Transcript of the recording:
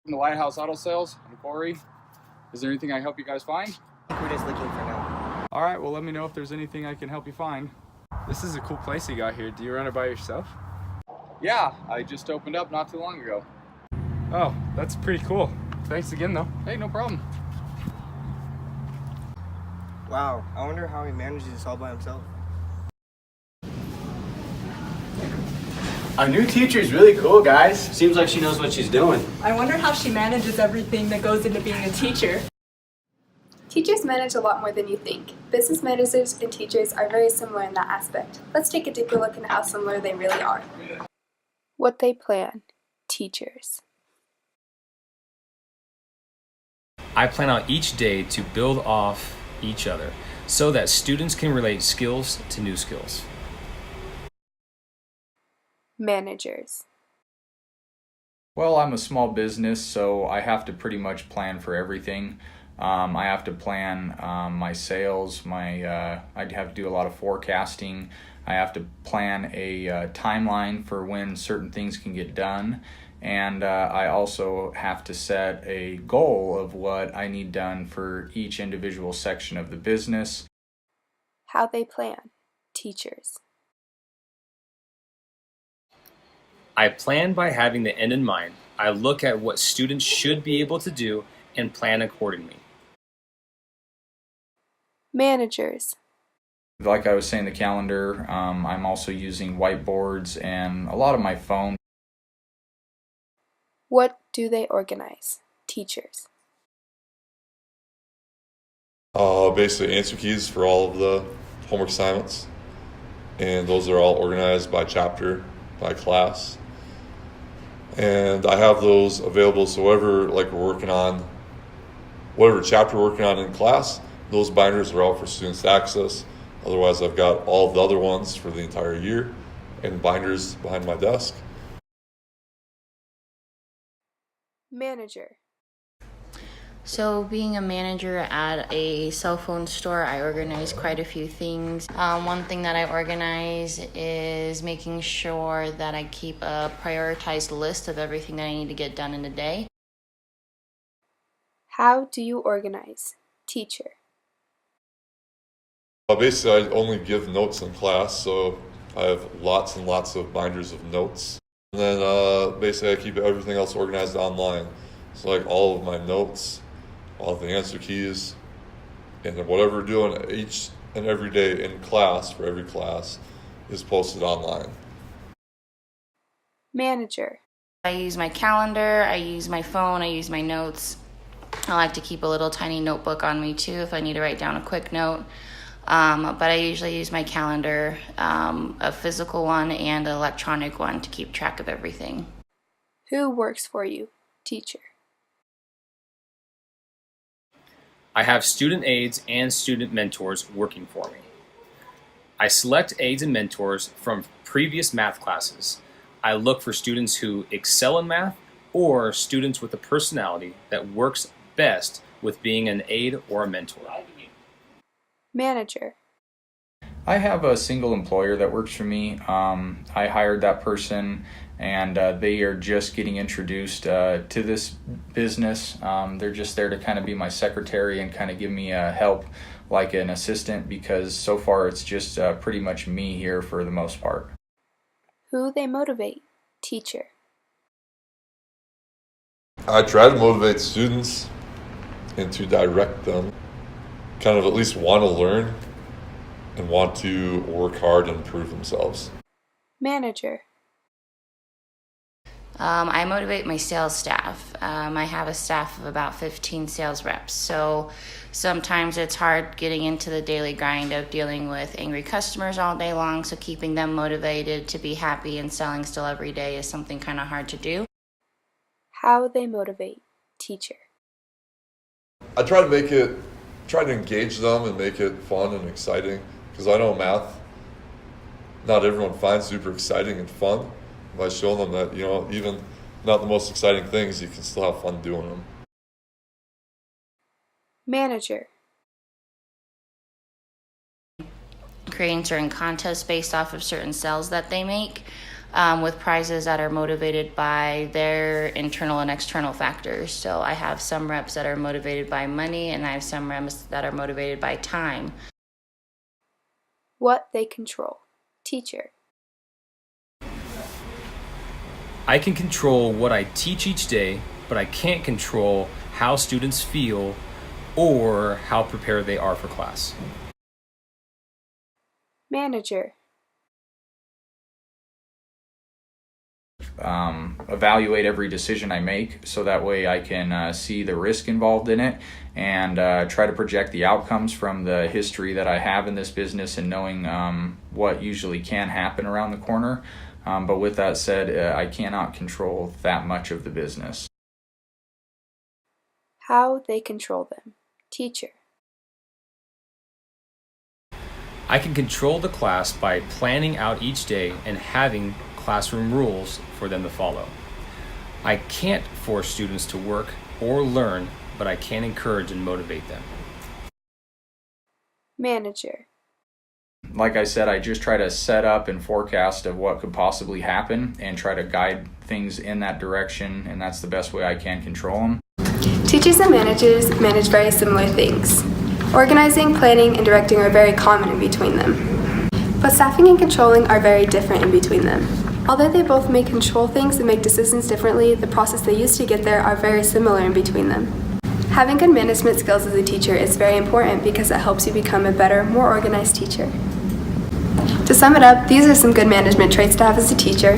From the Lighthouse Auto Sales. I'm Corey. Is there anything I help you guys find? I think we're just looking for now. All right, well, let me know if there's anything I can help you find. This is a cool place you got here. Do you run it by yourself? Yeah, I just opened up not too long ago. Oh, that's pretty cool. Thanks again, though. Hey, no problem. Wow, I wonder how he manages this all by himself. Our new teacher is really cool, guys. Seems like she knows what she's doing. I wonder how she manages everything that goes into being a teacher. Teachers manage a lot more than you think. Business managers and teachers are very similar in that aspect. Let's take a deeper look into how similar they really are. What they plan. Teachers. I plan out each day to build off each other so that students can relate skills to new skills. Managers. Well, I'm a small business, so I have to pretty much plan for everything. I have to plan my sales. I have to do a lot of forecasting. I have to plan a timeline for when certain things can get done. And I also have to set a goal of what I need done for each individual section of the business. How they plan. Teachers. I plan by having the end in mind. I look at what students should be able to do and plan accordingly. Managers. Like I was saying, the calendar, I'm also using whiteboards and a lot of my phone. What do they organize? Teachers. Basically answer keys for all of the homework assignments, and those are all organized by chapter, by class. And I have those available, so whatever whatever chapter we're working on in class, those binders are out for students to access. Otherwise, I've got all the other ones for the entire year and binders behind my desk. Manager. So being a manager at a cell phone store, I organize quite a few things. One thing that I organize is making sure that I keep a prioritized list of everything that I need to get done in a day. How do you organize? Teacher. Basically, I only give notes in class, so I have lots and lots of binders of notes. And then basically I keep everything else organized online. So like all of my notes, all the answer keys, and then whatever we're doing each and every day in class for every class is posted online. Manager. I use my calendar, I use my phone, I use my notes. I like to keep a little tiny notebook on me too if I need to write down a quick note. But I usually use my calendar, a physical one and an electronic one to keep track of everything. Who works for you? Teacher. I have student aides and student mentors working for me. I select aides and mentors from previous math classes. I look for students who excel in math or students with a personality that works best with being an aide or a mentor. Manager. I have a single employer that works for me. I hired that person, and they are just getting introduced to this business. They're just there to kind of be my secretary and kind of give me help like an assistant, because so far it's just pretty much me here for the most part. Who they motivate? Teacher. I try to motivate students and to direct them, kind of at least want to learn and want to work hard and improve themselves. Manager. I motivate my sales staff. I have a staff of about 15 sales reps. So sometimes it's hard getting into the daily grind of dealing with angry customers all day long. So keeping them motivated to be happy and selling still every day is something kind of hard to do. How they motivate. Teacher. I try to engage them and make it fun and exciting, because I know math, not everyone finds super exciting and fun. By showing them that, even not the most exciting things, you can still have fun doing them. Manager. Creating certain contests based off of certain sales that they make. with prizes that are motivated by their internal and external factors. So I have some reps that are motivated by money, and I have some reps that are motivated by time. What they control. Teacher. I can control what I teach each day, but I can't control how students feel or how prepared they are for class. Manager. Evaluate every decision I make so that way I can see the risk involved in it and try to project the outcomes from the history that I have in this business and knowing what usually can happen around the corner. But with that said, I cannot control that much of the business. How they control them. Teacher. I can control the class by planning out each day and having classroom rules for them to follow. I can't force students to work or learn, but I can encourage and motivate them. Manager. Like I said, I just try to set up and forecast of what could possibly happen and try to guide things in that direction, and that's the best way I can control them. Teachers and managers manage very similar things. Organizing, planning, and directing are very common in between them. But staffing and controlling are very different in between them. Although they both may control things and make decisions differently, the process they use to get there are very similar in between them. Having good management skills as a teacher is very important because it helps you become a better, more organized teacher. To sum it up, these are some good management traits to have as a teacher.